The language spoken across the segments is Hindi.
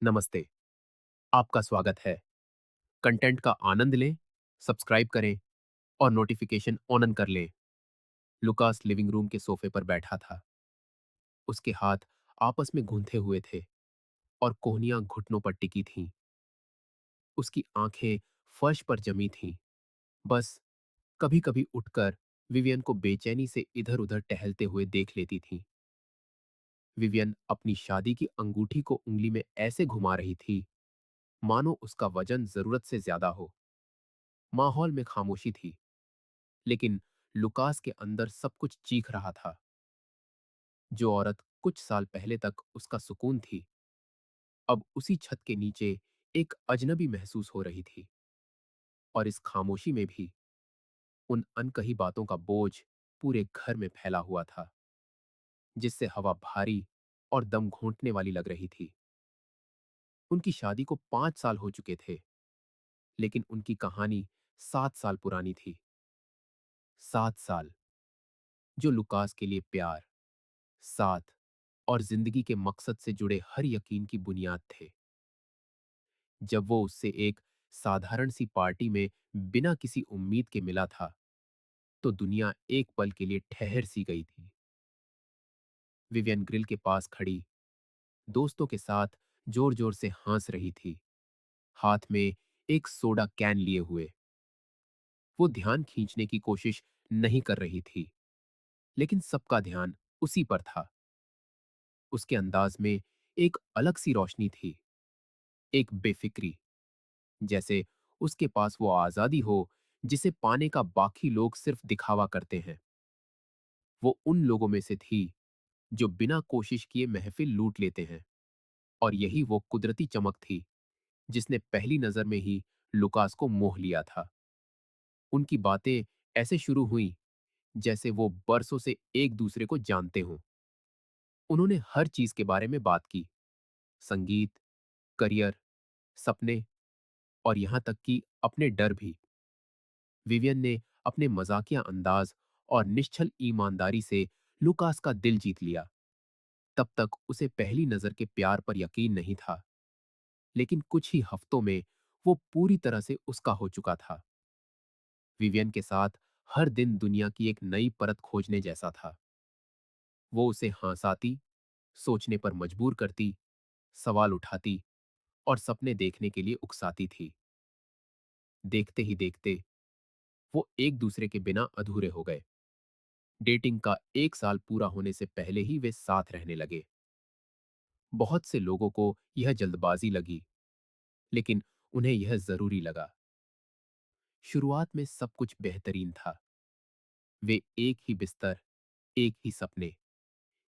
नमस्ते। आपका स्वागत है। कंटेंट का आनंद लें, सब्सक्राइब करें और नोटिफिकेशन ऑन कर लें। लुकास लिविंग रूम के सोफे पर बैठा था। उसके हाथ आपस में गूंथे हुए थे और कोहनियां घुटनों पर टिकी थीं। उसकी आंखें फर्श पर जमी थीं। बस कभी-कभी उठकर विवियन को बेचैनी से इधर-उधर टहलते हुए देख लेती थीं। विवियन अपनी शादी की अंगूठी को उंगली में ऐसे घुमा रही थी, मानो उसका वजन जरूरत से ज्यादा हो। माहौल में खामोशी थी, लेकिन लुकास के अंदर सब कुछ चीख रहा था। जो औरत कुछ साल पहले तक उसका सुकून थी, अब उसी छत के नीचे एक अजनबी महसूस हो रही थी। और इस खामोशी में भी उन अनकही बातों का बोझ पूरे घर में फैला हुआ था, जिससे हवा भारी और दम घोंटने वाली लग रही थी। उनकी शादी को 5 साल हो चुके थे, लेकिन उनकी कहानी 7 साल पुरानी थी। 7 साल जो लुकास के लिए प्यार, साथ और जिंदगी के मकसद से जुड़े हर यकीन की बुनियाद थे। जब वो उससे एक साधारण सी पार्टी में बिना किसी उम्मीद के मिला था, तो दुनिया एक पल के लिए ठहर सी गई थी। विवियन ग्रिल के पास खड़ी दोस्तों के साथ जोर जोर से हंस रही थी, हाथ में एक सोडा कैन लिए हुए। वो ध्यान खींचने की कोशिश नहीं कर रही थी, लेकिन सबका ध्यान उसी पर था। उसके अंदाज में एक अलग सी रोशनी थी, एक बेफिक्री, जैसे उसके पास वो आजादी हो जिसे पाने का बाकी लोग सिर्फ दिखावा करते हैं। वो उन लोगों में से थी जो बिना कोशिश किए महफिल लूट लेते हैं, और यही वो कुदरती चमक थी जिसने पहली नजर में ही लुकास को मोह लिया था। उनकी बातें ऐसे शुरू हुई जैसे वो बरसों से एक दूसरे को जानते हों। उन्होंने हर चीज के बारे में बात की, संगीत, करियर, सपने और यहां तक कि अपने डर भी। विवियन ने अपने मजाकिया अंदाज और निश्चल ईमानदारी से लुकास का दिल जीत लिया। तब तक उसे पहली नजर के प्यार पर यकीन नहीं था, लेकिन कुछ ही हफ्तों में वो पूरी तरह से उसका हो चुका था। विवियन के साथ हर दिन दुनिया की एक नई परत खोजने जैसा था। वो उसे हंसाती, सोचने पर मजबूर करती, सवाल उठाती और सपने देखने के लिए उकसाती थी। देखते ही देखते वो एक दूसरे के बिना अधूरे हो गए। डेटिंग का 1 साल पूरा होने से पहले ही वे साथ रहने लगे। बहुत से लोगों को यह जल्दबाजी लगी, लेकिन उन्हें यह जरूरी लगा। शुरुआत में सब कुछ बेहतरीन था। वे एक ही बिस्तर, एक ही सपने,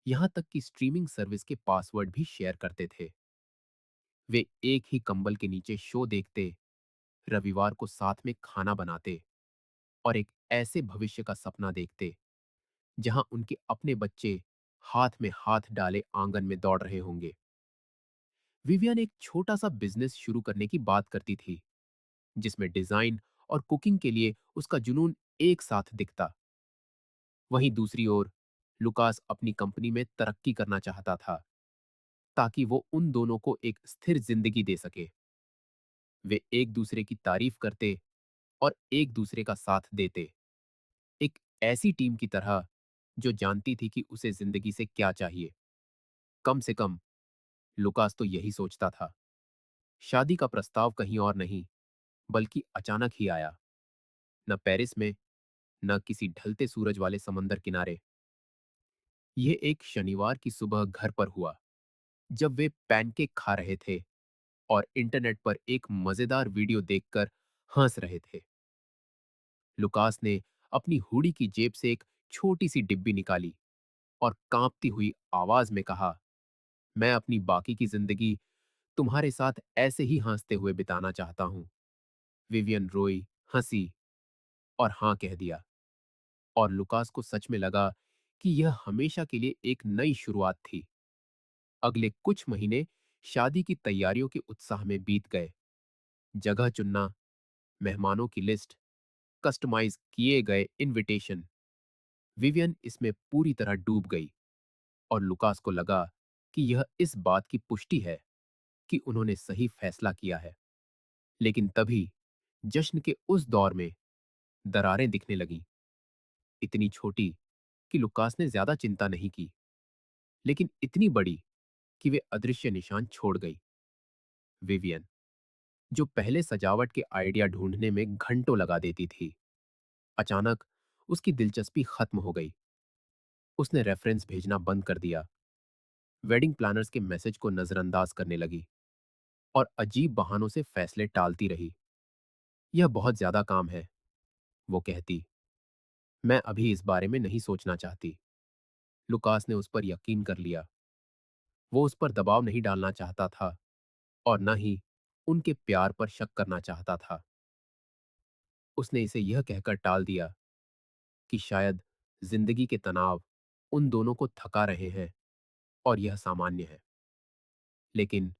यहां तक कि स्ट्रीमिंग सर्विस के पासवर्ड भी शेयर करते थे। वे एक ही कंबल के नीचे शो देखते, रविवार को साथ में खाना बनाते और एक ऐसे भविष्य का सपना देखते जहां उनके अपने बच्चे हाथ में हाथ डाले आंगन में दौड़ रहे होंगे। विवियन एक छोटा सा बिजनेस शुरू करने की बात करती थी, जिसमें डिजाइन और कुकिंग के लिए उसका जुनून एक साथ दिखता। वहीं दूसरी ओर लुकास अपनी कंपनी में तरक्की करना चाहता था, ताकि वो उन दोनों को एक स्थिर जिंदगी दे सके। वे एक दूसरे की तारीफ करते और एक दूसरे का साथ देते, एक ऐसी टीम की तरह जो जानती थी कि उसे जिंदगी से क्या चाहिए। कम से कम लुकास तो यही सोचता था। शादी का प्रस्ताव कहीं और नहीं, बल्कि अचानक ही आया। न पेरिस में, न किसी ढलते सूरज वाले समंदर किनारे। यह एक शनिवार की सुबह घर पर हुआ, जब वे पैनकेक खा रहे थे और इंटरनेट पर एक मजेदार वीडियो देखकर हंस रहे थे। लुकास ने अपनी हुडी की जेब से एक छोटी सी डिब्बी निकाली और कांपती हुई आवाज में कहा, मैं अपनी बाकी की जिंदगी तुम्हारे साथ ऐसे ही हंसते हुए बिताना चाहता हूं। विवियन रोई, हंसी और हां कह दिया। और लुकास को सच में लगा कि यह हमेशा के लिए एक नई शुरुआत थी। अगले कुछ महीने शादी की तैयारियों के उत्साह में बीत गए। जगह चुनना, मेहमानों की लिस्ट, कस्टमाइज किए गए इनविटेशन। विवियन इसमें पूरी तरह डूब गई और लुकास को लगा कि यह इस बात की पुष्टि है कि उन्होंने सही फैसला किया है। लेकिन तभी जश्न के उस दौर में दरारें दिखने लगीं, इतनी छोटी कि लुकास ने ज्यादा चिंता नहीं की, लेकिन इतनी बड़ी कि वे अदृश्य निशान छोड़ गई। विवियन, जो पहले सजावट के आइडिया ढूंढने में घंटों लगा देती थी, अचानक उसकी दिलचस्पी खत्म हो गई। उसने रेफरेंस भेजना बंद कर दिया, वेडिंग प्लानर्स के मैसेज को नजरअंदाज करने लगी और अजीब बहानों से फैसले टालती रही। यह बहुत ज्यादा काम है, वो कहती। मैं अभी इस बारे में नहीं सोचना चाहती। लुकास ने उस पर यकीन कर लिया। वो उस पर दबाव नहीं डालना चाहता था और न ही उनके प्यार पर शक करना चाहता था। उसने इसे यह कहकर टाल दिया कि शायद जिंदगी के तनाव उन दोनों को थका रहे हैं और यह सामान्य है। लेकिन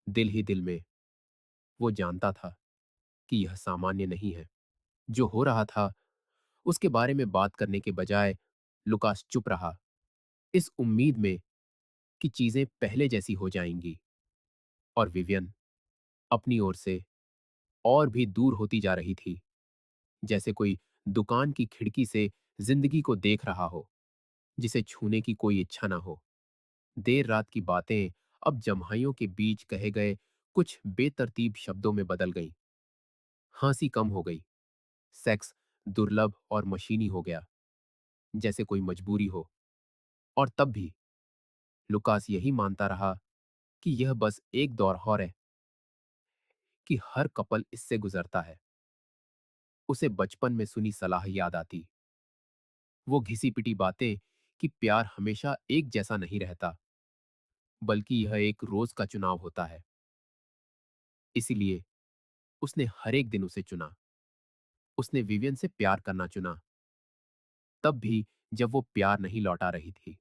दिल ही दिल में वो जानता था कि यह सामान्य नहीं है। जो हो रहा था उसके बारे में बात करने के बजाय लुकास चुप रहा, इस उम्मीद में कि चीजें पहले जैसी हो जाएंगी। और विवियन अपनी ओर से और भी दूर होती जा रही थी, जैसे कोई दुकान की खिड़की से जिंदगी को देख रहा हो, जिसे छूने की कोई इच्छा ना हो। देर रात की बातें अब जम्हाइयों के बीच कहे गए कुछ बेतरतीब शब्दों में बदल गईं। हंसी कम हो गई, सेक्स दुर्लभ और मशीनी हो गया, जैसे कोई मजबूरी हो। और तब भी लुकास यही मानता रहा कि यह बस एक दौर और है, कि हर कपल इससे गुजरता है। उसे बचपन में सुनी सलाह याद आती, वो घिसी पिटी बातें कि प्यार हमेशा एक जैसा नहीं रहता, बल्कि यह एक रोज का चुनाव होता है। इसीलिए उसने हर एक दिन उसे चुना। उसने विवियन से प्यार करना चुना, तब भी जब वो प्यार नहीं लौटा रही थी।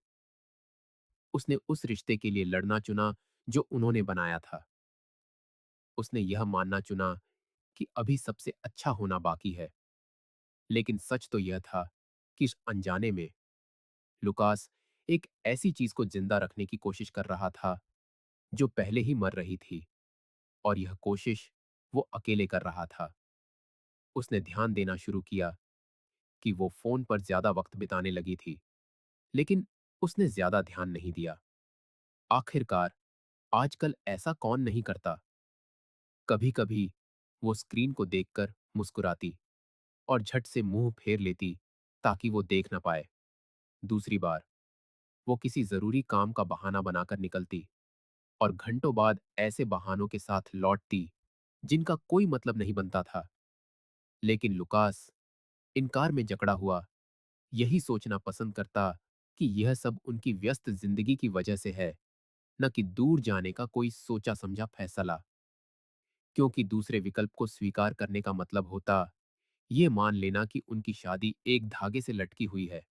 उसने उस रिश्ते के लिए लड़ना चुना जो उन्होंने बनाया था। उसने यह मानना चुना कि अभी सबसे अच्छा होना बाकी है। लेकिन सच तो यह था कि इस अनजाने में लुकास एक ऐसी चीज को जिंदा रखने की कोशिश कर रहा था जो पहले ही मर रही थी, और यह कोशिश वो अकेले कर रहा था। उसने ध्यान देना शुरू किया कि वो फोन पर ज्यादा वक्त बिताने लगी थी, लेकिन उसने ज्यादा ध्यान नहीं दिया। आखिरकार आजकल ऐसा कौन नहीं करता। कभी कभी वो स्क्रीन को देखकर मुस्कुराती और झट से मुंह फेर लेती ताकि वो देख ना पाए। दूसरी बार वो किसी जरूरी काम का बहाना बनाकर निकलती और घंटों बाद ऐसे बहानों के साथ लौटती जिनका कोई मतलब नहीं बनता था। लेकिन लुकास इनकार में जकड़ा हुआ यही सोचना पसंद करता कि यह सब उनकी व्यस्त जिंदगी की वजह से है, न कि दूर जाने का कोई सोचा समझा फैसला। क्योंकि दूसरे विकल्प को स्वीकार करने का मतलब होता ये मान लेना कि उनकी शादी एक धागे से लटकी हुई है,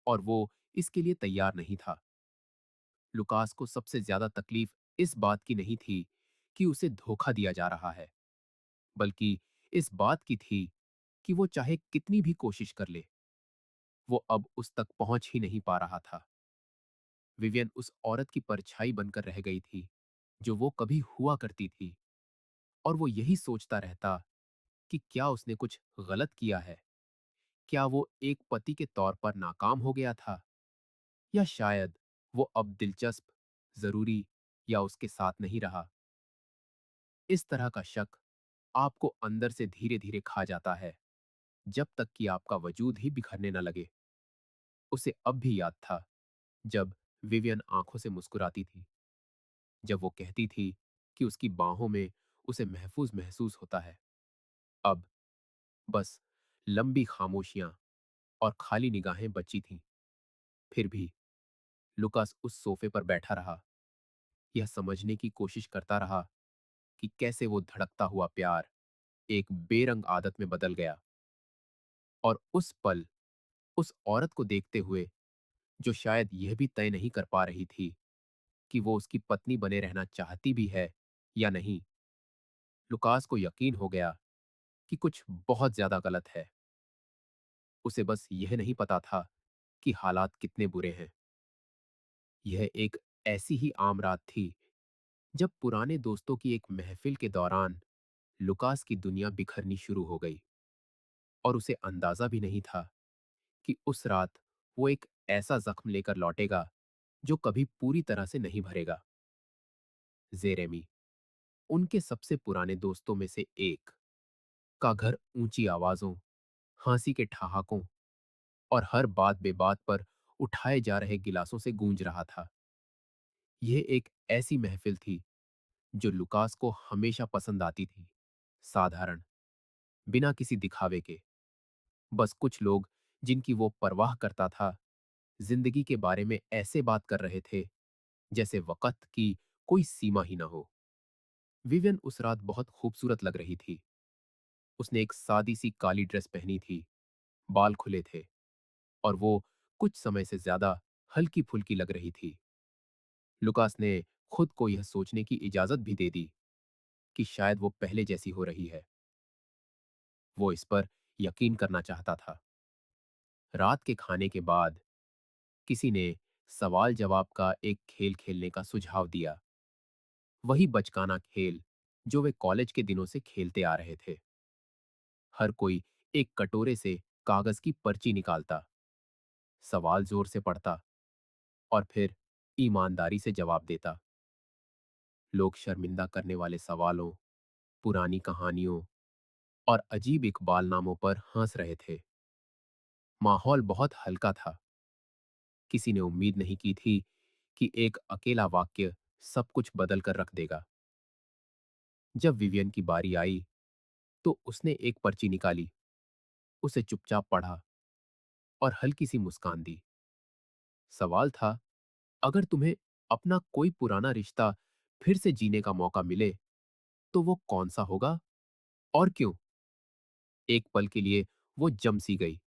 और वो इसके लिए तैयार नहीं था। लुकास को सबसे ज्यादा तकलीफ इस बात की नहीं थी कि उसे धोखा दिया जा रहा है, बल्कि इस बात की थी कि वो चाहे कितनी भी कोशिश कर ले, वो अब उस तक पहुंच ही नहीं पा रहा था। विवियन उस औरत की परछाई बनकर रह गई थी जो वो कभी हुआ करती थी, और वो यही सोचता रहता कि क्या उसने कुछ गलत किया है। क्या वो एक पति के तौर पर नाकाम हो गया था, या शायद वो अब दिलचस्प, जरूरी या उसके साथ नहीं रहा। इस तरह का शक आपको अंदर से धीरे धीरे खा जाता है, जब तक कि आपका वजूद ही बिखरने न लगे। उसे अब भी याद था जब विवियन आंखों से मुस्कुराती थी, जब वो कहती थी कि उसकी बाहों में उसे महफूज महसूस होता है। अब बस लंबी खामोशियां और खाली निगाहें बची थीं। फिर भी लुकास उस सोफे पर बैठा रहा, यह समझने की कोशिश करता रहा कि कैसे वो धड़कता हुआ प्यार एक बेरंग आदत में बदल गया। और उस पल उस औरत को देखते हुए, जो शायद यह भी तय नहीं कर पा रही थी कि वो उसकी पत्नी बने रहना चाहती भी है या नहीं, लुकास को यकीन हो गया कि कुछ बहुत ज्यादा गलत है। उसे बस यह नहीं पता था कि हालात कितने बुरे हैं। यह एक ऐसी ही आम रात थी जब पुराने दोस्तों की एक महफिल के दौरान लुकास की दुनिया बिखरनी शुरू हो गई और उसे अंदाजा भी नहीं था कि उस रात वो एक ऐसा जख्म लेकर लौटेगा जो कभी पूरी तरह से नहीं भरेगा। जेरेमी, उनके सबसे पुराने दोस्तों में से एक, का घर ऊंची आवाजों, हंसी के ठहाकों और हर बात बेबात पर उठाए जा रहे गिलासों से गूंज रहा था। यह एक ऐसी महफिल थी जो लुकास को हमेशा पसंद आती थी। साधारण, बिना किसी दिखावे के, बस कुछ लोग जिनकी वो परवाह करता था जिंदगी के बारे में ऐसे बात कर रहे थे जैसे वक़्त की कोई सीमा ही ना हो। विवियन उस रात बहुत खूबसूरत लग रही थी। उसने एक सादी सी काली ड्रेस पहनी थी, बाल खुले थे और वो कुछ समय से ज्यादा हल्की-फुल्की लग रही थी। लुकास ने खुद को यह सोचने की इजाजत भी दे दी कि शायद वो पहले जैसी हो रही है। वो इस पर यकीन करना चाहता था। रात के खाने के बाद किसी ने सवाल जवाब का एक खेल खेलने का सुझाव दिया। वही बचकाना खेल जो वे कॉलेज के दिनों से खेलते आ रहे थे। हर कोई एक कटोरे से कागज की पर्ची निकालता, सवाल जोर से पढ़ता और फिर ईमानदारी से जवाब देता। लोग शर्मिंदा करने वाले सवालों, पुरानी कहानियों और अजीब इकबालनामों पर हंस रहे थे। माहौल बहुत हल्का था। किसी ने उम्मीद नहीं की थी कि एक अकेला वाक्य सब कुछ बदल कर रख देगा। जब विवियन की बारी आई तो उसने एक पर्ची निकाली, उसे चुपचाप पढ़ा और हल्की सी मुस्कान दी। सवाल था, अगर तुम्हें अपना कोई पुराना रिश्ता फिर से जीने का मौका मिले तो वो कौन सा होगा और क्यों? एक पल के लिए वो जम सी गई।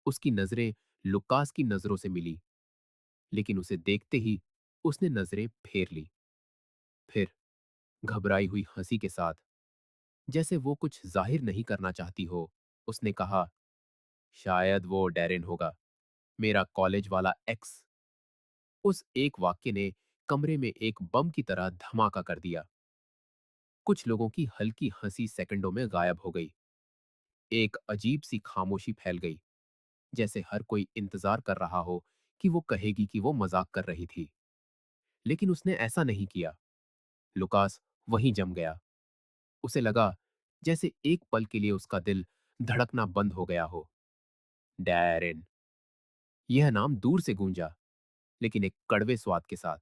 उसकी नजरें लुकास की नजरों से मिली, लेकिन उसे देखते ही उसने नजरें फेर ली। फिर घबराई हुई हंसी के साथ, जैसे वो कुछ जाहिर नहीं करना चाहती हो, उसने कहा, शायद वो डैरेन होगा, मेरा कॉलेज वाला एक्स। उस एक वाक्य ने कमरे में एक बम की तरह धमाका कर दिया। कुछ लोगों की हल्की हंसी सेकंडों में गायब हो गई। एक अजीब सी खामोशी फैल गई, जैसे हर कोई इंतजार कर रहा हो कि वो कहेगी कि वो मजाक कर रही थी। लेकिन उसने ऐसा नहीं किया। लुकास वहीं जम गया। उसे लगा जैसे एक पल के लिए उसका दिल धड़कना बंद हो गया हो। डैरेन, यह नाम दूर से गूंजा, लेकिन एक कड़वे स्वाद के साथ।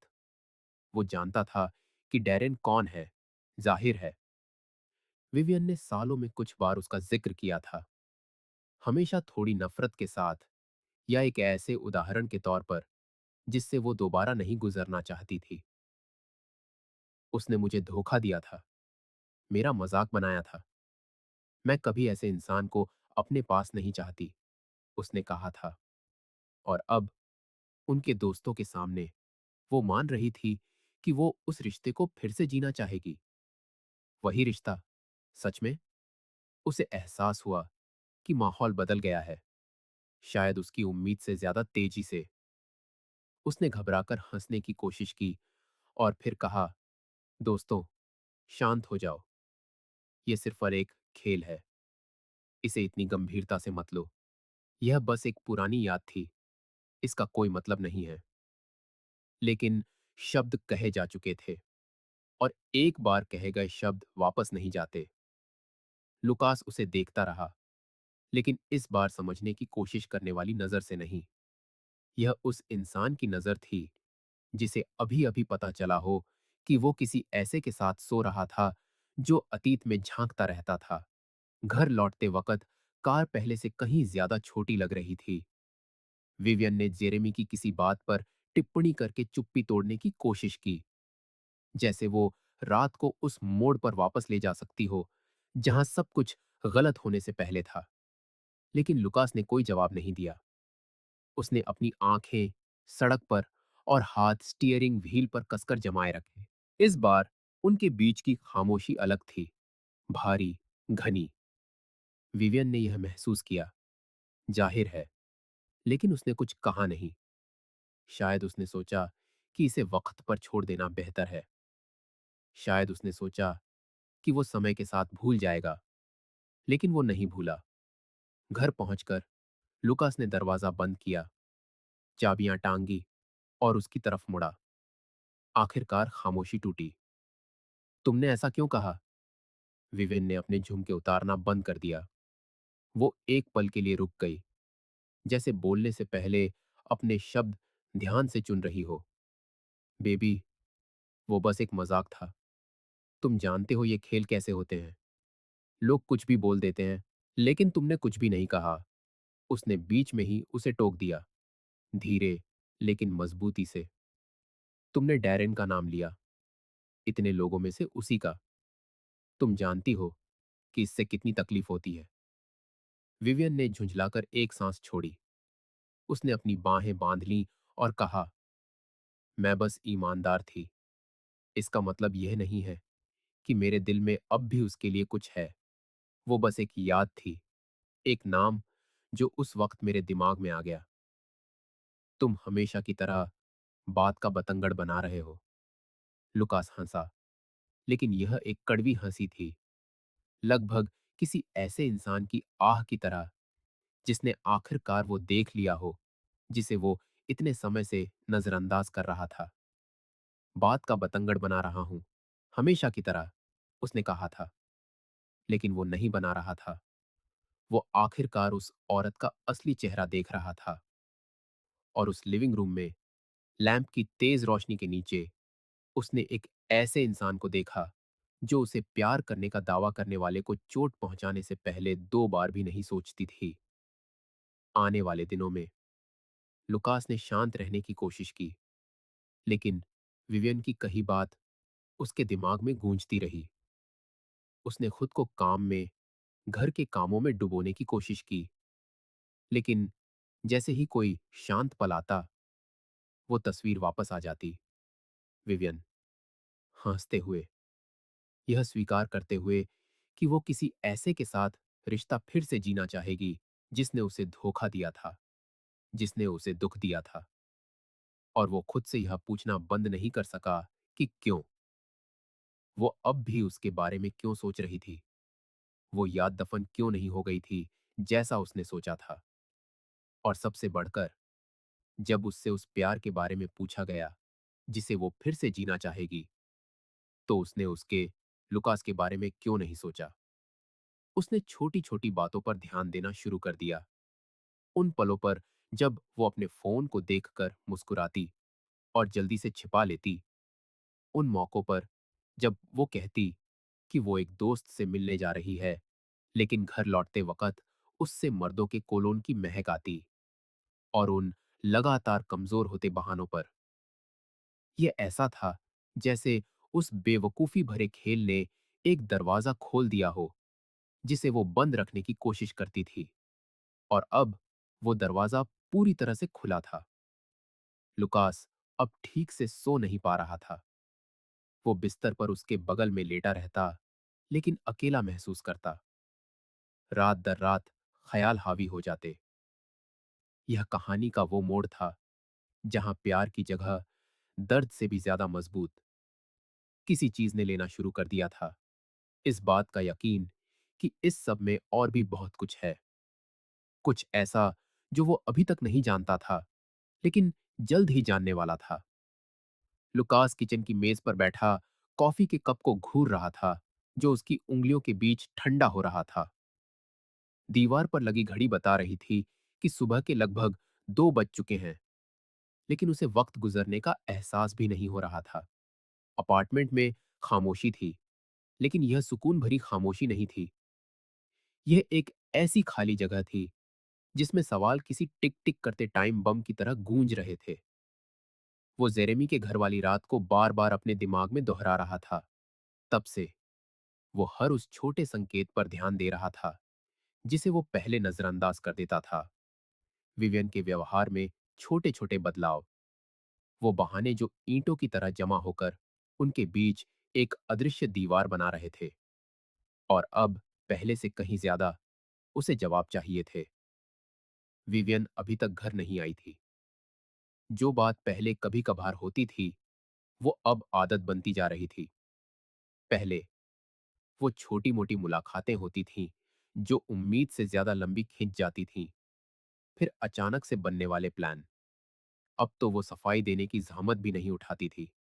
वो जानता था कि डैरेन कौन है, जाहिर है। विवियन ने सालों में कुछ बार उसका जिक्र किया था, हमेशा थोड़ी नफरत के साथ या एक ऐसे उदाहरण के तौर पर जिससे वो दोबारा नहीं गुजरना चाहती थी। उसने मुझे धोखा दिया था, मेरा मजाक बनाया था। मैं कभी ऐसे इंसान को अपने पास नहीं चाहती, उसने कहा था। और अब उनके दोस्तों के सामने वो मान रही थी कि वो उस रिश्ते को फिर से जीना चाहेगी। वही रिश्ता, सच में। उसे एहसास हुआ कि माहौल बदल गया है, शायद उसकी उम्मीद से ज्यादा तेजी से। उसने घबराकर हंसने की कोशिश की और फिर कहा, दोस्तों, शांत हो जाओ। ये सिर्फ और एक खेल है। इसे इतनी गंभीरता से मत लो। यह बस एक पुरानी याद थी। इसका कोई मतलब नहीं है। लेकिन शब्द कहे जा चुके थे और एक बार कहे गए शब्द वापस नहीं जाते। लुकास उसे देखता रहा, लेकिन इस बार समझने की कोशिश करने वाली नजर से नहीं। यह उस इंसान की नजर थी जिसे अभी अभी पता चला हो कि वो किसी ऐसे के साथ सो रहा था जो अतीत में झांकता रहता था। घर लौटते वक्त कार पहले से कहीं ज्यादा छोटी लग रही थी। विवियन ने जेरेमी की किसी बात पर टिप्पणी करके चुप्पी तोड़ने की कोशिश की, जैसे वो रात को उस मोड़ पर वापस ले जा सकती हो जहां सब कुछ गलत होने से पहले था। लेकिन लुकास ने कोई जवाब नहीं दिया। उसने अपनी आंखें सड़क पर और हाथ स्टीयरिंग व्हील पर कसकर जमाए रखे। इस बार उनके बीच की खामोशी अलग थी, भारी, घनी। विवियन ने यह महसूस किया, जाहिर है, लेकिन उसने कुछ कहा नहीं। शायद उसने सोचा कि इसे वक्त पर छोड़ देना बेहतर है। शायद उसने सोचा कि वो समय के साथ भूल जाएगा, लेकिन वो नहीं भूला। घर पहुंचकर लुकास ने दरवाजा बंद किया, चाबियां टांगी और उसकी तरफ मुड़ा। आखिरकार खामोशी टूटी। तुमने ऐसा क्यों कहा? विवेन ने अपने झुमके उतारना बंद कर दिया। वो एक पल के लिए रुक गई, जैसे बोलने से पहले अपने शब्द ध्यान से चुन रही हो। बेबी, वो बस एक मजाक था। तुम जानते हो ये खेल कैसे होते हैं। लोग कुछ भी बोल देते हैं, लेकिन तुमने कुछ भी नहीं कहा। उसने बीच में ही उसे टोक दिया, धीरे लेकिन मजबूती से। तुमने डैरेन का नाम लिया, इतने लोगों में से उसी का। तुम जानती हो कि इससे कितनी तकलीफ होती है। विवियन ने झुंझलाकर एक सांस छोड़ी। उसने अपनी बाहें बांध लीं और कहा, मैं बस ईमानदार थी। इसका मतलब यह नहीं है कि मेरे दिल में अब भी उसके लिए कुछ है। वो बस एक याद थी, एक नाम जो उस वक्त मेरे दिमाग में आ गया। तुम हमेशा की तरह बात का बतंगड़ बना रहे हो। लुकास हंसा, लेकिन यह एक कड़वी हंसी थी, लगभग किसी ऐसे इंसान की आह की तरह जिसने आखिरकार वो देख लिया हो जिसे वो इतने समय से नजरअंदाज कर रहा था। बात का बतंगड़ बना रहा हूं, हमेशा की तरह, उसने कहा था। लेकिन वो नहीं बना रहा था। वो आखिरकार उस औरत का असली चेहरा देख रहा था। और उस लिविंग रूम में लैंप की तेज रोशनी के नीचे उसने एक ऐसे इंसान को देखा जो उसे प्यार करने का दावा करने वाले को चोट पहुंचाने से पहले 2 बार भी नहीं सोचती थी। आने वाले दिनों में लुकास ने शांत रहने की कोशिश की, लेकिन विवियन की कही बात उसके दिमाग में गूंजती रही। उसने खुद को काम में, घर के कामों में डुबोने की कोशिश की, लेकिन जैसे ही कोई शांत पल आता, वो तस्वीर वापस आ जाती। विवियन, हंसते हुए, यह स्वीकार करते हुए कि वो किसी ऐसे के साथ रिश्ता फिर से जीना चाहेगी जिसने उसे धोखा दिया था, जिसने उसे दुख दिया था। और वो खुद से यह पूछना बंद नहीं कर सका कि क्यों। वो अब भी उसके बारे में क्यों सोच रही थी। वो याद दफन क्यों नहीं हो गई थी जैसा उसने सोचा था। और सबसे बढ़कर, जब उससे उस प्यार के बारे में पूछा गया जिसे वो फिर से जीना चाहेगी, तो उसने उसके लुकास के बारे में क्यों नहीं सोचा। उसने छोटी छोटी बातों पर ध्यान देना शुरू कर दिया। उन पलों पर जब वो अपने फोन को देखकर मुस्कुराती और जल्दी से छिपा लेती। उन मौकों पर जब वो कहती कि वो एक दोस्त से मिलने जा रही है, लेकिन घर लौटते वक्त उससे मर्दों के कोलोन की महक आती। और उन लगातार कमजोर होते बहानों पर। यह ऐसा था जैसे उस बेवकूफी भरे खेल ने एक दरवाजा खोल दिया हो जिसे वो बंद रखने की कोशिश करती थी। और अब वो दरवाजा पूरी तरह से खुला था। लुकास अब ठीक से सो नहीं पा रहा था। वो बिस्तर पर उसके बगल में लेटा रहता, लेकिन अकेला महसूस करता। रात दर रात ख्याल हावी हो जाते। यह कहानी का वो मोड़ था जहां प्यार की जगह दर्द से भी ज्यादा मजबूत किसी चीज ने लेना शुरू कर दिया था। इस बात का यकीन कि इस सब में और भी बहुत कुछ है, कुछ ऐसा जो वो अभी तक नहीं जानता था, लेकिन जल्द ही जानने वाला था। लुकास किचन की मेज पर बैठा कॉफी के कप को घूर रहा था जो उसकी उंगलियों के बीच ठंडा हो रहा था। दीवार पर लगी घड़ी बता रही थी कि सुबह के लगभग 2 बज चुके हैं, लेकिन उसे वक्त गुजरने का एहसास भी नहीं हो रहा था। अपार्टमेंट में खामोशी थी, लेकिन यह सुकून भरी खामोशी नहीं थी। यह एक ऐसी खाली जगह थी जिसमें सवाल किसी टिक टिक करते टाइम बम की तरह गूंज रहे थे। वो जेरेमी के घर वाली रात को बार बार अपने दिमाग में दोहरा रहा था। तब से वो हर उस छोटे संकेत पर ध्यान दे रहा था जिसे वो पहले नजरअंदाज कर देता था। विवियन के व्यवहार में छोटे छोटे बदलाव, वो बहाने जो ईंटों की तरह जमा होकर उनके बीच एक अदृश्य दीवार बना रहे थे। और अब पहले से कहीं ज्यादा उसे जवाब चाहिए थे। विवियन अभी तक घर नहीं आई थी। जो बात पहले कभी कभार होती थी, वो अब आदत बनती जा रही थी। पहले वो छोटी-मोटी मुलाकातें होती थीं, जो उम्मीद से ज़्यादा लंबी खिंच जाती थीं। फिर अचानक से बनने वाले प्लान। अब तो वो सफाई देने की ज़हमत भी नहीं उठाती थी।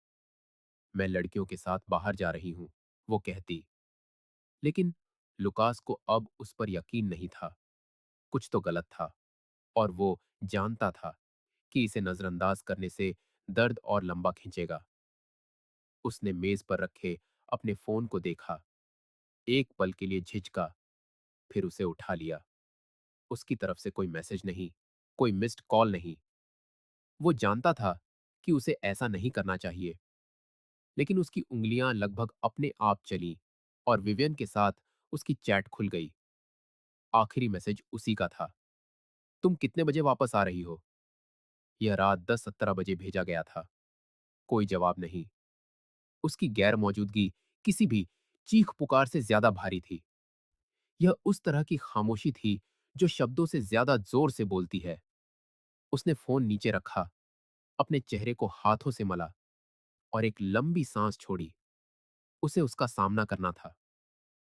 मैं लड़कियों के साथ बाहर जा रही हूँ, वो कहती। लेकिन लुकास को अब उस पर यकीन नहीं था। कुछ तो गलत था और वो जानता था कि इसे नजरअंदाज करने से दर्द और लंबा खींचेगा। उसने मेज पर रखे अपने फोन को देखा, एक पल के लिए झिझका, फिर उसे उठा लिया। उसकी तरफ से कोई मैसेज नहीं, कोई मिस्ड कॉल नहीं। वो जानता था कि उसे ऐसा नहीं करना चाहिए, लेकिन उसकी उंगलियां लगभग अपने आप चलीं और विवियन के साथ उसकी चैट खुल गई। आखिरी मैसेज उसी का था। तुम कितने बजे वापस आ रही हो? यह रात 10:17 बजे भेजा गया था। कोई जवाब नहीं। उसकी गैर मौजूदगी किसी भी चीख पुकार से ज्यादा भारी थी। यह उस तरह की खामोशी थी जो शब्दों से ज्यादा जोर से बोलती है। उसने फोन नीचे रखा, अपने चेहरे को हाथों से मला और एक लंबी सांस छोड़ी। उसे उसका सामना करना था।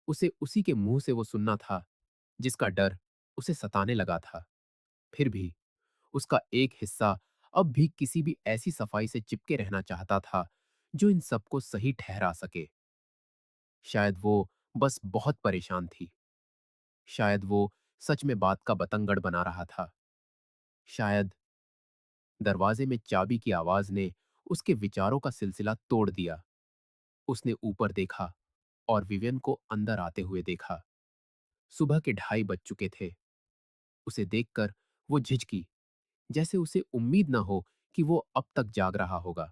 उसे उसी के मुंह से वो सुनना था जिसका डर उसे सताने लगा था। फिर भी उसका एक हिस्सा अब भी किसी भी ऐसी सफाई से चिपके रहना चाहता था जो इन सबको सही ठहरा सके। शायद वो बस बहुत परेशान थी। शायद वो सच में बात का बतंगड़ बना रहा था। शायद दरवाजे में चाबी की आवाज ने उसके विचारों का सिलसिला तोड़ दिया। उसने ऊपर देखा और विवियन को अंदर आते हुए देखा। सुबह के 2:30 बज चुके थे। उसे देखकर वो झिझकी, जैसे उसे उम्मीद न हो कि वो अब तक जाग रहा होगा।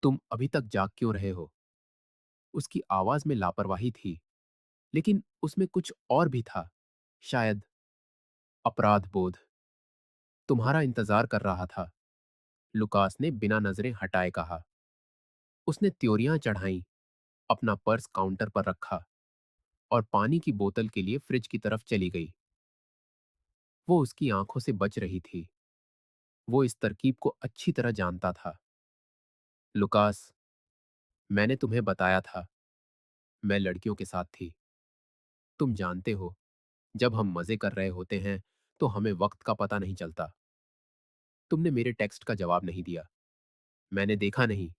तुम अभी तक जाग क्यों रहे हो? उसकी आवाज में लापरवाही थी, लेकिन उसमें कुछ और भी था। शायद अपराध बोध। तुम्हारा इंतजार कर रहा था, लुकास ने बिना नजरें हटाए कहा। उसने त्योरियां चढ़ाई, अपना पर्स काउंटर पर रखा और पानी की बोतल के लिए फ्रिज की तरफ चली गई। वो उसकी आंखों से बच रही थी। वो इस तरकीब को अच्छी तरह जानता था। लुकास, मैंने तुम्हें बताया था, मैं लड़कियों के साथ थी। तुम जानते हो, जब हम मजे कर रहे होते हैं तो हमें वक्त का पता नहीं चलता। तुमने मेरे टेक्स्ट का जवाब नहीं दिया। मैंने देखा नहीं,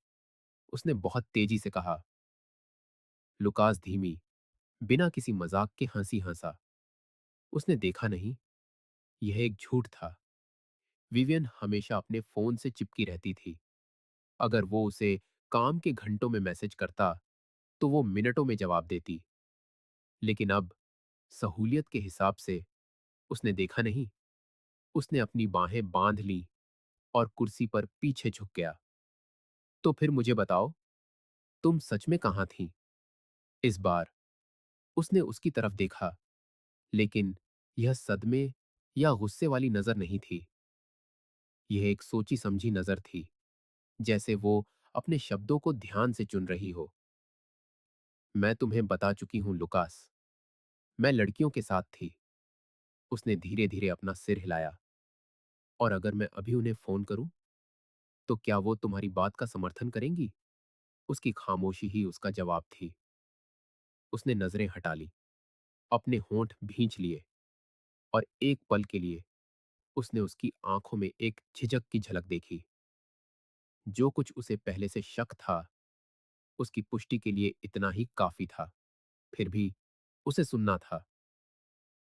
उसने बहुत तेजी से कहा। लुकास धीमी, बिना किसी मजाक के हंसी हंसा। उसने देखा नहीं, यह एक झूठ था। विवियन हमेशा अपने फोन से चिपकी रहती थी। अगर वो उसे काम के घंटों में मैसेज करता तो वो मिनटों में जवाब देती। लेकिन अब सहूलियत के हिसाब से उसने देखा नहीं। उसने अपनी बाहें बांध ली और कुर्सी पर पीछे झुक गया। तो फिर मुझे बताओ, तुम सच में कहां थी? इस बार उसने उसकी तरफ देखा, लेकिन यह सदमे या गुस्से वाली नजर नहीं थी। यह एक सोची समझी नजर थी, जैसे वो अपने शब्दों को ध्यान से चुन रही हो। मैं तुम्हें बता चुकी हूं लुकास, मैं लड़कियों के साथ थी। उसने धीरे धीरे अपना सिर हिलाया। और अगर मैं अभी उन्हें फोन करूं तो क्या वो तुम्हारी बात का समर्थन करेंगी? उसकी खामोशी ही उसका जवाब थी। उसने नजरें हटा ली, अपने होंठ भींच लिए और एक पल के लिए उसने उसकी आंखों में एक झिझक की झलक देखी। जो कुछ उसे पहले से शक था, उसकी पुष्टि के लिए इतना ही काफी था। फिर भी उसे सुनना था।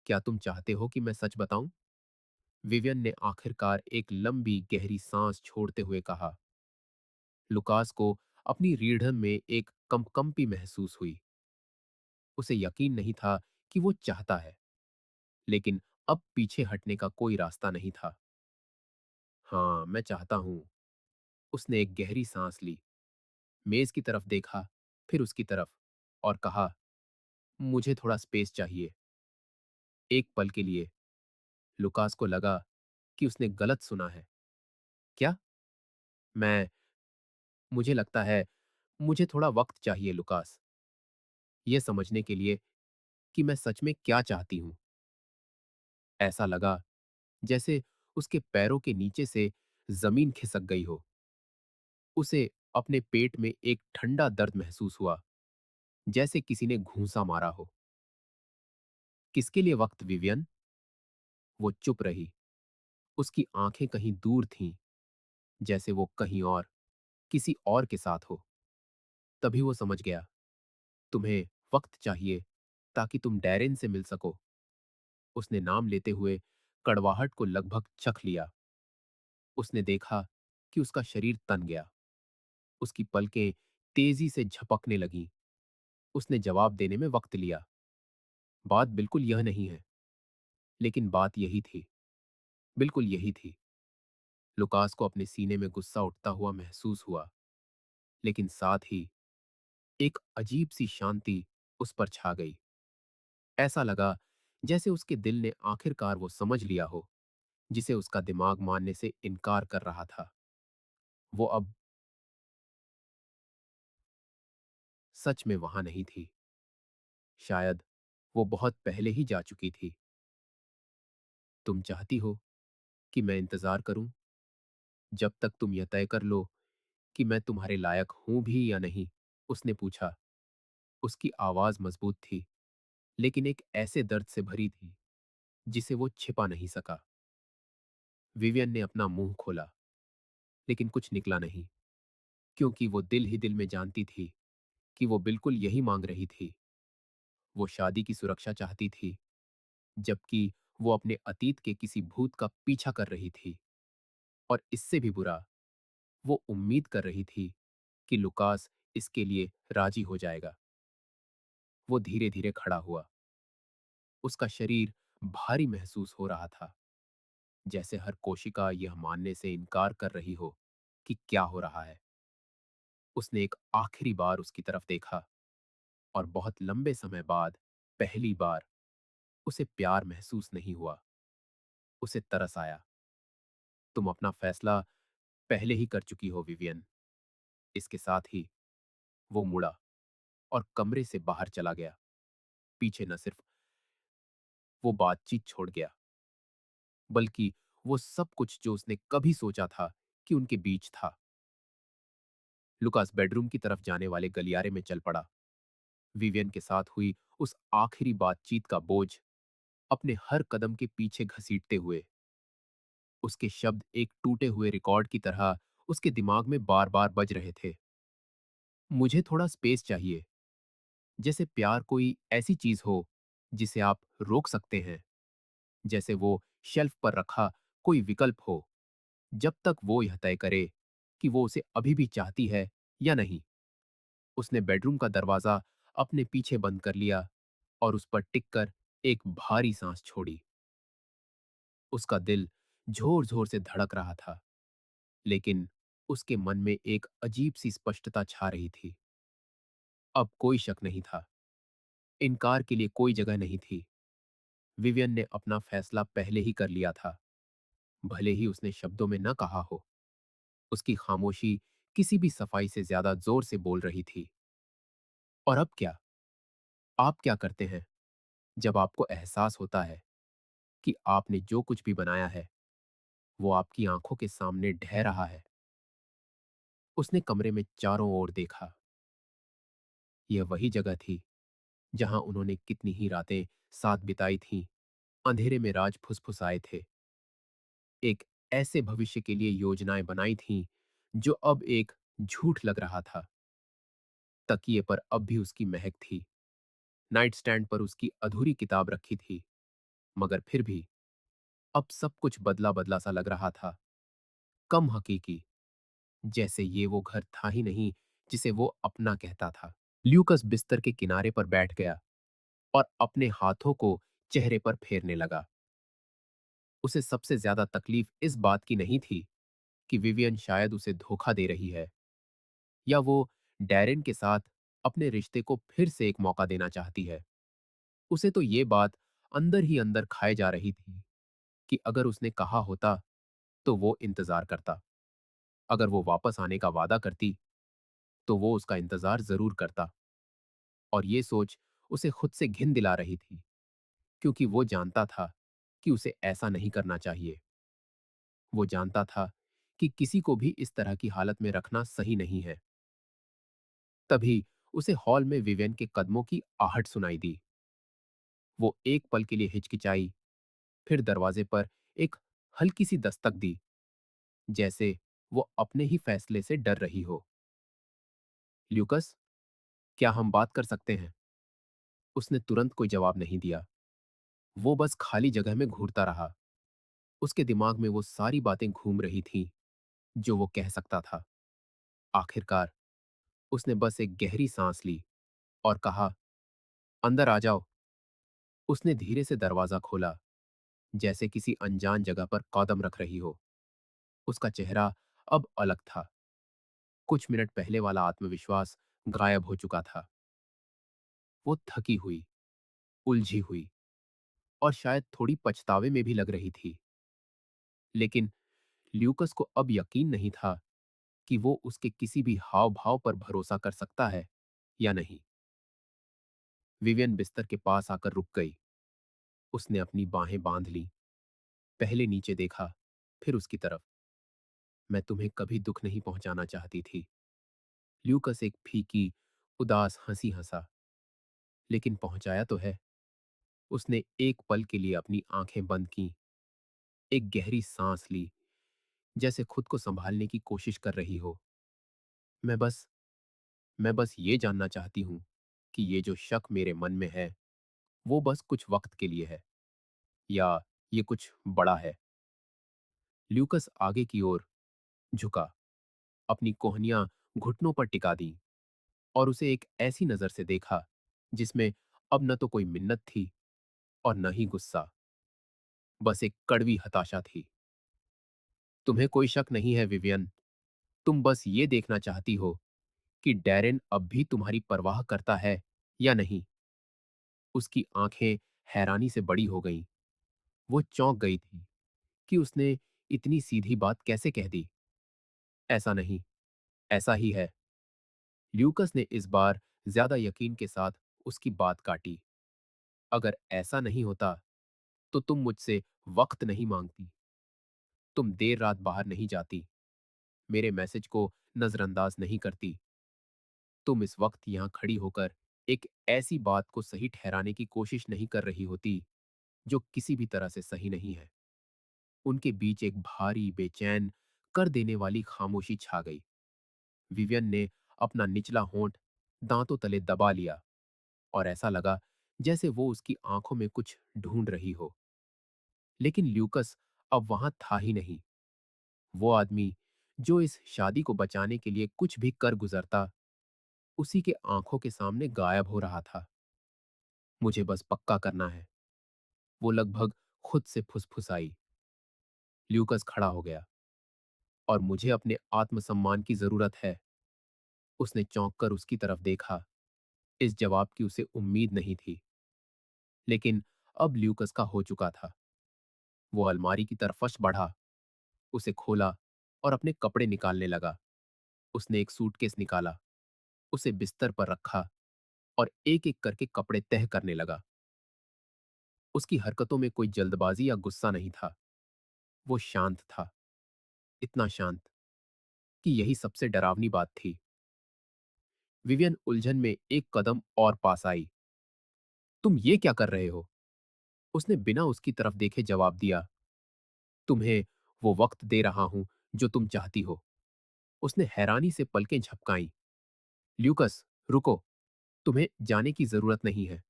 क्या तुम चाहते हो कि मैं सच बताऊं? विवियन ने आखिरकार एक लंबी गहरी सांस छोड़ते हुए कहा। लुकास को अपनी रीढ़ में एक कंपकंपी महसूस हुई। उसे यकीन नहीं था कि वो चाहता है, लेकिन अब पीछे हटने का कोई रास्ता नहीं था। हाँ, मैं चाहता हूं। उसने एक गहरी सांस ली, मेज की तरफ देखा, फिर उसकी तरफ, और कहा, मुझे थोड़ा स्पेस चाहिए। एक पल के लिए लुकास को लगा कि उसने गलत सुना है। क्या? मैं मुझे लगता है मुझे थोड़ा वक्त चाहिए लुकास, ये समझने के लिए कि मैं सच में क्या चाहती हूं। ऐसा लगा जैसे उसके पैरों के नीचे से जमीन खिसक गई हो। उसे अपने पेट में एक ठंडा दर्द महसूस हुआ। जैसे किसी ने घूंसा मारा हो। किसके लिए वक्त विवियन? वो चुप रही। उसकी आंखें कहीं दूर थीं, जैसे वो कहीं और, किसी और के साथ हो। तभी वो समझ गया, तुम्हें वक्त चाहिए ताकि तुम डैरेन से मिल सको। उसने नाम लेते हुए कड़वाहट को लगभग चख लिया। उसने देखा कि उसका शरीर तन गया। उसकी पलकें तेजी से झपकने लगीं। उसने जवाब देने में वक्त लिया। बात बिल्कुल यह नहीं है। लेकिन बात यही थी। बिल्कुल यही थी। लुकास को अपने सीने में गुस्सा उठता हुआ महसूस हुआ, लेकिन साथ ही एक अजीब सी शांति उस पर छा गई। ऐसा लगा जैसे उसके दिल ने आखिरकार वो समझ लिया हो जिसे उसका दिमाग मानने से इनकार कर रहा था। वो अब सच में वहां नहीं थी। शायद वो बहुत पहले ही जा चुकी थी। तुम चाहती हो कि मैं इंतजार करूं जब तक तुम यह तय कर लो कि मैं तुम्हारे लायक हूं भी या नहीं? उसने पूछा। उसकी आवाज मजबूत थी, लेकिन एक ऐसे दर्द से भरी थी जिसे वो छिपा नहीं सका। विवियन ने अपना मुंह खोला, लेकिन कुछ निकला नहीं, क्योंकि वो दिल ही दिल में जानती थी कि वो बिल्कुल यही मांग रही थी। वो शादी की सुरक्षा चाहती थी, जबकि वो अपने अतीत के किसी भूत का पीछा कर रही थी। और इससे भी बुरा, वो उम्मीद कर रही थी कि लुकास इसके लिए राजी हो जाएगा। वो धीरे धीरे खड़ा हुआ। उसका शरीर भारी महसूस हो रहा था, जैसे हर कोशिका यह मानने से इनकार कर रही हो कि क्या हो रहा है। उसने एक आखिरी बार उसकी तरफ देखा, और बहुत लंबे समय बाद पहली बार उसे प्यार महसूस नहीं हुआ। उसे तरस आया। तुम अपना फैसला पहले ही कर चुकी हो विवियन। इसके साथ ही वो मुड़ा और कमरे से बाहर चला गया। पीछे न सिर्फ वो बातचीत छोड़ गया, बल्कि वो सब कुछ जो उसने कभी सोचा था कि उनके बीच था। लुकास बेडरूम की तरफ जाने वाले गलियारे में चल पड़ा। विवियन के साथ हुई उस आखिरी बातचीत का बोझ अपने हर कदम के पीछे घसीटते हुए, उसके शब्द एक टूटे हुए रिकॉर्ड की तरह उसके दिमाग में बार बार बज रहे थे। मुझे थोड़ा स्पेस चाहिए। जैसे प्यार कोई ऐसी चीज हो जिसे आप रोक सकते हैं। जैसे वो शेल्फ पर रखा कोई विकल्प हो, जब तक वो यह तय करे कि वो उसे अभी भी चाहती है या नहीं। उसने बेडरूम का दरवाजा अपने पीछे बंद कर लिया और उस पर टिककर एक भारी सांस छोड़ी। उसका दिल जोर जोर से धड़क रहा था, लेकिन उसके मन में एक अजीब सी स्पष्टता छा रही थी। अब कोई शक नहीं था। इनकार के लिए कोई जगह नहीं थी। विवियन ने अपना फैसला पहले ही कर लिया था, भले ही उसने शब्दों में न कहा हो। उसकी खामोशी किसी भी सफाई से ज्यादा जोर से बोल रही थी। और अब क्या? आप क्या करते हैं जब आपको एहसास होता है कि आपने जो कुछ भी बनाया है वो आपकी आंखों के सामने ढह रहा है? उसने कमरे में चारों ओर देखा। यह वही जगह थी जहां उन्होंने कितनी ही रातें साथ बिताई थीं, अंधेरे में राज फुसफुसाए थे, एक ऐसे भविष्य के लिए योजनाएं बनाई थीं जो अब एक झूठ लग रहा था। तकिए पर अब भी उसकी महक थी। नाइट स्टैंड पर उसकी अधूरी किताब रखी थी, मगर फिर भी अब सब कुछ बदला बदला सा लग रहा था, कम हकीकी, जैसे ये वो घर था ही नहीं जिसे वो अपना कहता था। ल्यूकस बिस्तर के किनारे पर बैठ गया और अपने हाथों को चेहरे पर फेरने लगा। उसे सबसे ज्यादा तकलीफ इस बात की नहीं थी कि विवियन शायद उसे धोखा दे रही है, या वो डैरेन के साथ अपने रिश्ते को फिर से एक मौका देना चाहती है। उसे तो ये बात अंदर ही अंदर खाए जा रही थी कि अगर उसने कहा होता तो वो इंतजार करता। अगर वो वापस आने का वादा करती तो वो उसका इंतजार जरूर करता। और ये सोच उसे खुद से घिन दिला रही थी, क्योंकि वो जानता था कि उसे ऐसा नहीं करना चाहिए। वो जानता था कि किसी को भी इस तरह की हालत में रखना सही नहीं है। तभी उसे हॉल में विवियन के कदमों की आहट सुनाई दी। वो एक पल के लिए हिचकिचाई, फिर दरवाजे पर एक हल्की सी दस्तक दी, जैसे वो अपने ही फैसले से डर रही हो। ल्यूकस, क्या हम बात कर सकते हैं? उसने तुरंत कोई जवाब नहीं दिया। वो बस खाली जगह में घूरता रहा। उसके दिमाग में वो सारी बातें घूम रही थीं जो वो कह सकता था। आखिरकार उसने बस एक गहरी सांस ली और कहा, अंदर आ जाओ। उसने धीरे से दरवाजा खोला, जैसे किसी अनजान जगह पर कदम रख रही हो। उसका चेहरा अब अलग था। कुछ मिनट पहले वाला आत्मविश्वास गायब हो चुका था। वो थकी हुई, उलझी हुई और शायद थोड़ी पछतावे में भी लग रही थी। लेकिन ल्यूकस को अब यकीन नहीं था कि वो उसके किसी भी हाव भाव पर भरोसा कर सकता है या नहीं। विवियन बिस्तर के पास आकर रुक गई। उसने अपनी बाहें बांध ली, पहले नीचे देखा, फिर उसकी तरफ। मैं तुम्हें कभी दुख नहीं पहुंचाना चाहती थी। ल्यूकस एक फीकी, उदास हंसी हंसा। लेकिन पहुंचाया तो है। उसने एक पल के लिए अपनी आंखें बंद की, एक गहरी सांस ली, जैसे खुद को संभालने की कोशिश कर रही हो। मैं बस मैं बस ये जानना चाहती हूं कि ये जो शक मेरे मन में है, वो बस कुछ वक्त के लिए है या ये कुछ बड़ा है। ल्यूकस आगे की ओर झुका, अपनी कोहनियां घुटनों पर टिका दी और उसे एक ऐसी नजर से देखा जिसमें अब न तो कोई मिन्नत थी और न ही गुस्सा, बस एक कड़वी हताशा थी। तुम्हें कोई शक नहीं है विवियन। तुम बस ये देखना चाहती हो कि डैरेन अब भी तुम्हारी परवाह करता है या नहीं। उसकी आंखें हैरानी से बड़ी हो गईं। वो चौंक गई थी कि उसने इतनी सीधी बात कैसे कह दी। ऐसा नहीं, ऐसा ही है। ल्यूकस ने इस बार ज्यादा यकीन के साथ उसकी बात काटी। अगर ऐसा नहीं होता तो तुम मुझसे वक्त नहीं मांगती, तुम देर रात बाहर नहीं जाती, मेरे मैसेज को नजरअंदाज नहीं करती, तुम इस वक्त यहां खड़ी होकर एक ऐसी बात को सही ठहराने की कोशिश नहीं कर रही होती जो किसी भी तरह से सही नहीं है। उनके बीच एक भारी, बेचैन कर देने वाली खामोशी छा गई। विवियन ने अपना निचला होंठ दांतों तले दबा लिया और ऐसा लगा जैसे वो उसकी आंखों में कुछ ढूंढ रही हो। लेकिन ल्यूकस अब वहां था ही नहीं। वो आदमी जो इस शादी को बचाने के लिए कुछ भी कर गुजरता, उसी के आंखों के सामने गायब हो रहा था। मुझे बस पक्का करना है, वो लगभग खुद से फुसफुसाई। ल्यूकस खड़ा हो गया। और मुझे अपने आत्मसम्मान की जरूरत है। उसने चौंक कर उसकी तरफ देखा। इस जवाब की उसे उम्मीद नहीं थी, लेकिन अब ल्यूकस का हो चुका था। वो अलमारी की तरफ फर्श बढ़ा, उसे खोला और अपने कपड़े निकालने लगा। उसने एक सूटकेस निकाला, उसे बिस्तर पर रखा और एक एक करके कपड़े तह करने लगा। उसकी हरकतों में कोई जल्दबाजी या गुस्सा नहीं था। वो शांत था, इतना शांत कि यही सबसे डरावनी बात थी। विवियन उलझन में एक कदम और पास आई। तुम ये क्या कर रहे हो? उसने बिना उसकी तरफ देखे जवाब दिया, तुम्हें वो वक्त दे रहा हूं जो तुम चाहती हो। उसने हैरानी से पलकें झपकाईं। ल्यूकस, रुको, तुम्हें जाने की जरूरत नहीं है।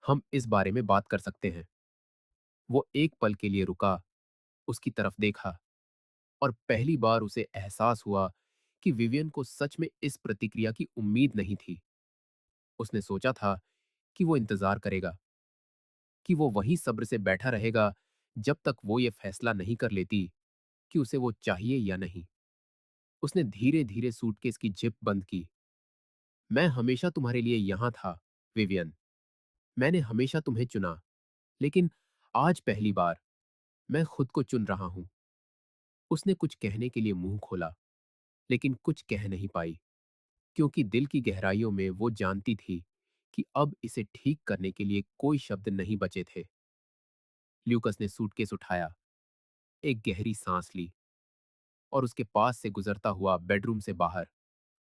हम इस बारे में बात कर सकते हैं। वो एक पल के लिए रुका, उसकी तरफ देखा और पहली बार उसे एहसास हुआ कि विवियन को सच में इस प्रतिक्रिया की उम्मीद नहीं थी। उसने सोचा था कि वो इंतजार करेगा, कि वो वहीं सब्र से बैठा रहेगा जब तक वो ये फैसला नहीं कर लेती कि उसे वो चाहिए या नहीं। उसने धीरे धीरे सूटकेस की जिप बंद की। मैं हमेशा तुम्हारे लिए यहां था, विवियन। मैंने हमेशा तुम्हें चुना, लेकिन आज पहली बार मैं खुद को चुन रहा हूं। उसने कुछ कहने के लिए मुंह खोला, लेकिन कुछ कह नहीं पाई, क्योंकि दिल की गहराइयों में वो जानती थी कि अब इसे ठीक करने के लिए कोई शब्द नहीं बचे थे। ल्यूकस ने सूटकेस उठाया, एक गहरी सांस ली और उसके पास से गुजरता हुआ बेडरूम से बाहर,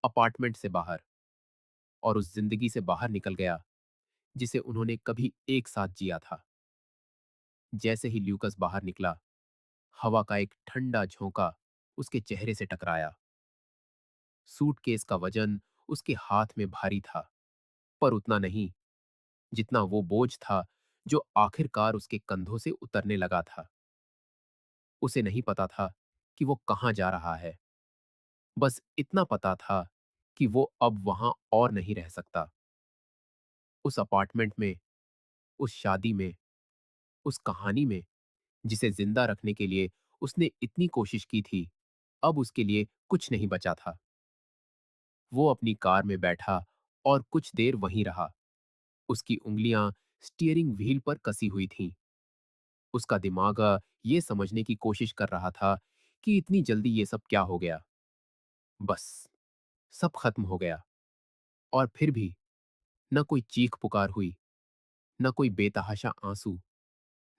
अपार्टमेंट से बाहर, और उस जिंदगी से बाहर निकल गया जिसे उन्होंने कभी एक साथ जिया था। जैसे ही ल्यूकस बाहर निकला, हवा का एक ठंडा झोंका उसके चेहरे से टकराया। सूटकेस का वजन उसके हाथ में भारी था, पर उतना नहीं जितना वो बोझ था जो आखिरकार उसके कंधों से उतरने लगा था। उसे नहीं पता था कि वो कहां जा रहा है। बस इतना पता था कि वो अब वहां और नहीं रह सकता। उस अपार्टमेंट में, उस शादी में, उस कहानी में जिसे जिंदा रखने के लिए उसने इतनी कोशिश की थी, अब उसके लिए कुछ नहीं बचा था। वो अपनी कार में बैठा और कुछ देर वहीं रहा। उसकी उंगलियां स्टीयरिंग व्हील पर कसी हुई थीं। उसका दिमाग ये समझने की कोशिश कर रहा था कि इतनी जल्दी ये सब क्या हो गया। बस सब खत्म हो गया। और फिर भी न कोई चीख पुकार हुई, न कोई बेतहाशा आंसू,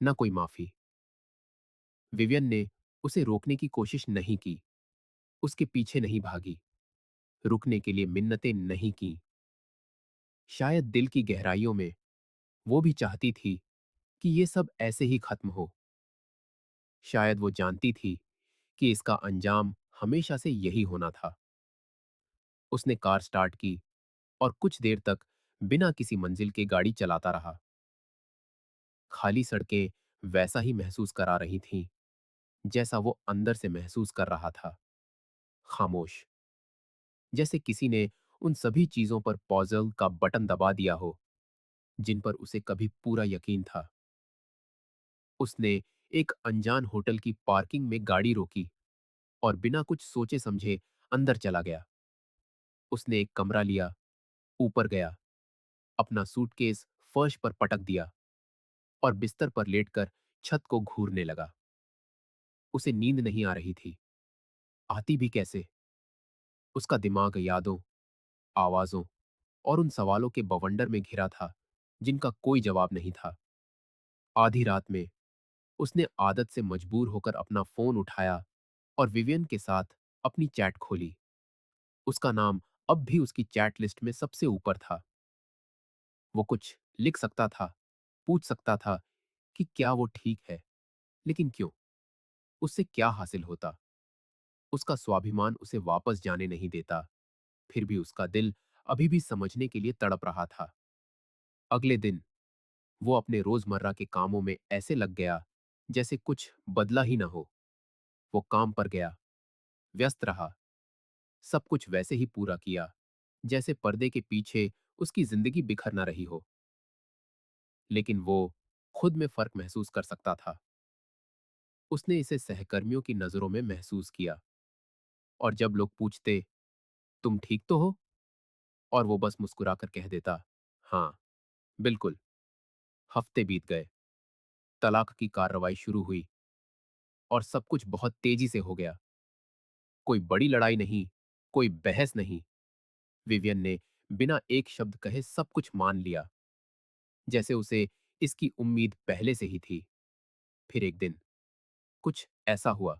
न कोई माफी। विवियन ने उसे रोकने की कोशिश नहीं की, उसके पीछे नहीं भागी, रुकने के लिए मिन्नतें नहीं की। शायद दिल की गहराइयों में वो भी चाहती थी कि ये सब ऐसे ही खत्म हो। शायद वो जानती थी कि इसका अंजाम हमेशा से यही होना था। उसने कार स्टार्ट की और कुछ देर तक बिना किसी मंजिल के गाड़ी चलाता रहा। खाली सड़कें वैसा ही महसूस करा रही थीं जैसा वो अंदर से महसूस कर रहा था। खामोश, जैसे किसी ने उन सभी चीजों पर पॉजल का बटन दबा दिया हो जिन पर उसे कभी पूरा यकीन था। उसने एक अनजान होटल की पार्किंग में गाड़ी रोकी और बिना कुछ सोचे समझे अंदर चला गया। उसने एक कमरा लिया, ऊपर गया, अपना सूटकेस फर्श पर पटक दिया और बिस्तर पर लेटकर छत को घूरने लगा। उसे नींद नहीं आ रही थी। आती भी कैसे? उसका दिमाग यादों, आवाजों और उन सवालों के बवंडर में घिरा था जिनका कोई जवाब नहीं था। आधी रात में उसने आदत से मजबूर होकर अपना फोन उठाया और विवियन के साथ अपनी चैट खोली। उसका नाम अब भी उसकी चैट लिस्ट में सबसे ऊपर था। वो कुछ लिख सकता था, पूछ सकता था कि क्या वो ठीक है, लेकिन क्यों? उससे क्या हासिल होता? उसका स्वाभिमान उसे वापस जाने नहीं देता। फिर भी उसका दिल अभी भी समझने के लिए तड़प रहा था। अगले दिन वो अपने रोजमर्रा के कामों में ऐसे लग गया जैसे कुछ बदला ही ना हो। वो काम पर गया, व्यस्त रहा, सब कुछ वैसे ही पूरा किया जैसे पर्दे के पीछे उसकी जिंदगी बिखर ना रही हो। लेकिन वो खुद में फर्क महसूस कर सकता था। उसने इसे सहकर्मियों की नजरों में महसूस किया। और जब लोग पूछते, तुम ठीक तो हो? और वो बस मुस्कुराकर कह देता, हाँ, बिल्कुल। हफ्ते बीत गए, तलाक की कार्रवाई शुरू हुई और सब कुछ बहुत तेजी से हो गया। कोई बड़ी लड़ाई नहीं, कोई बहस नहीं। विवियन ने बिना एक शब्द कहे सब कुछ मान लिया, जैसे उसे इसकी उम्मीद पहले से ही थी। फिर एक दिन कुछ ऐसा हुआ।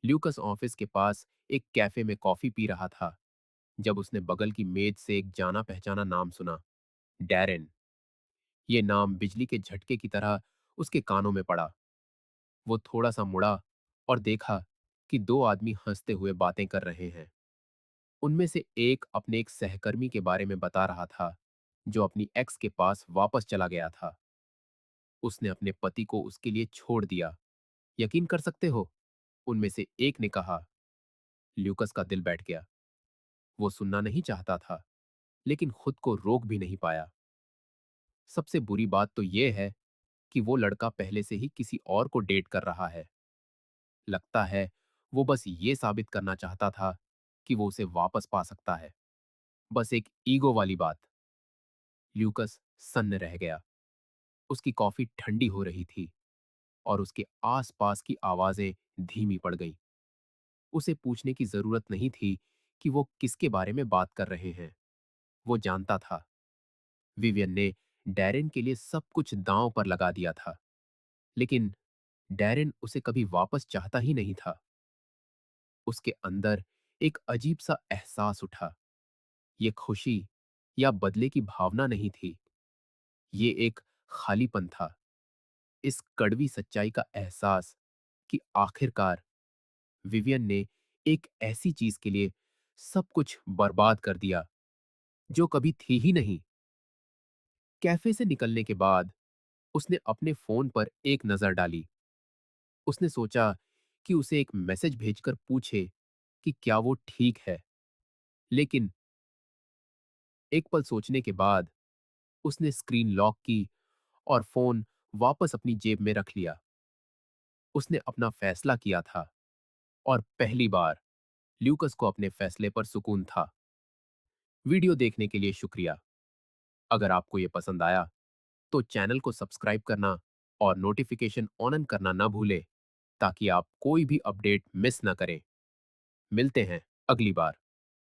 ल्यूकस ऑफिस के पास एक कैफे में कॉफी पी रहा था जब उसने बगल की मेज से एक जाना पहचाना नाम सुना, डैरेन। ये नाम बिजली के झटके की तरह उसके कानों में पड़ा। वो थोड़ा सा मुड़ा और देखा कि दो आदमी हंसते हुए बातें कर रहे हैं। उनमें से एक अपने एक सहकर्मी के बारे में बता रहा था जो अपनी एक्स के पास वापस चला गया था। उसने अपने पति को उसके लिए छोड़ दिया। यकीन कर सकते हो? उनमें से एक ने कहा। ल्यूकस का दिल बैठ गया। वो सुनना नहीं चाहता था, लेकिन खुद को रोक भी नहीं पाया। सबसे बुरी बात तो यह है कि वो लड़का पहले से ही किसी और को डेट कर रहा है। लगता है वो बस ये साबित करना चाहता था कि वो उसे वापस पा सकता है। बस एक ईगो वाली बात। ल्यूकस सन्न रह गया। उसकी कॉफी ठंडी हो रही थी और उसके आसपास की आवाजें धीमी पड़ गईं। उसे पूछने की जरूरत नहीं थी कि वो किसके बारे में बात कर रहे हैं। वो जानता था। विवियन ने डैरेन के लिए सब कुछ दांव पर लगा दिया था, लेकिन डैरेन उसे कभी वापस चाहता ही नहीं था। उसके अंदर एक अजीब सा एहसास उठा। ये खुशी या बदले की भावना नहीं थी। ये एक खालीपन था, इस कड़वी सच्चाई का एहसास कि आखिरकार विवियन ने एक ऐसी चीज के लिए सब कुछ बर्बाद कर दिया जो कभी थी ही नहीं। कैफे से निकलने के बाद उसने अपने फोन पर एक नजर डाली। उसने सोचा कि उसे एक मैसेज भेजकर पूछे कि क्या वो ठीक है, लेकिन एक पल सोचने के बाद उसने स्क्रीन लॉक की और फोन वापस अपनी जेब में रख लिया। उसने अपना फैसला किया था और पहली बार ल्यूकस को अपने फैसले पर सुकून था। वीडियो देखने के लिए शुक्रिया। अगर आपको ये पसंद आया तो चैनल को सब्सक्राइब करना और नोटिफिकेशन ऑन करना ना भूलें ताकि आप कोई भी अपडेट मिस ना करें। मिलते हैं अगली बार।